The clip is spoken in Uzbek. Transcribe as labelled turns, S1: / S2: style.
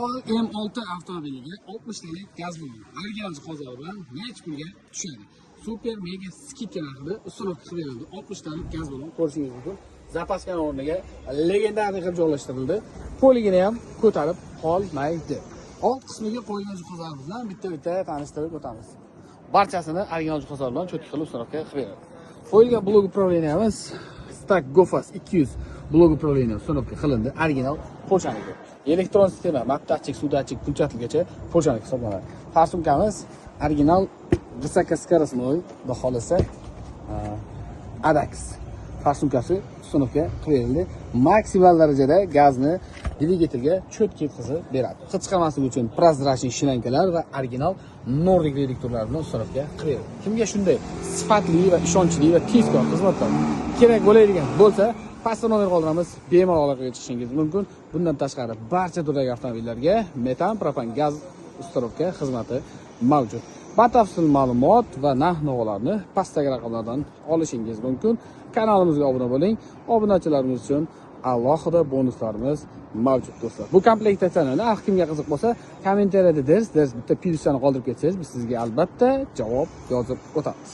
S1: Haval M6 avtomobiliga 60 talik gaz bo'ladi. Original jihozlar bilan necha pulga tushadi? Super mega skidka narxida usturovka qilib berildi. 60 talik gaz bo'ladi. Ko'rishingiz mumkin. Zapaskani o'rniga legendarniy qilib joylashtirildi. Poligini ham ko'tarib qolmaydi. Old qismiga qo'yilgan jihozlar bilan bitta-bitta tanishtirib o'tamiz. Barchasini original jihozlar bilan cho'tki qilib usturovka qilib berildi. Qo'yilgan blok upravleniyamiz Stack Gofas 200 blok upravleniya usturovka qilindi. Original Polshaniki. Elektron sistema, maptachik, sudachik, pulchatligacha Polshaniki hisoblanadi. Farsumkamiz original высокоскоростной, baholasa Adax. Farsumkasi ustunovka qo'yildi. Maksimal darajada gazni dvigatelga cho'tki yetkazib beradi. Hid chiqarmasligi uchun prozrachniy shlankalar va original Nordic reduktorlar bilan ustunovka qo'yildi. Kimga shunday sifatli va ishonchli va tezkor xizmatlar kerak bo'ladigan bo'lsa, pastda nomer qoldiramiz, bemalol aloqaga chiqishingiz mumkin. Bundan tashqari barcha turdagi avtomobillarga metan propan gaz usturovka xizmati mavjud. Batafsil ma'lumot va narx-navolarni pastdagi raqamlardan olishingiz mumkin. Kanalimizga obuna bo'ling. Obunachilarimiz uchun alohida bonuslarimiz mavjud do'stlar. Bu komplektatsiyani narx kimga qiziq bo'lsa, kommentariyada ders bitta plyuslarni qoldirib ketsangiz, biz sizga albatta javob yozib o'tamiz.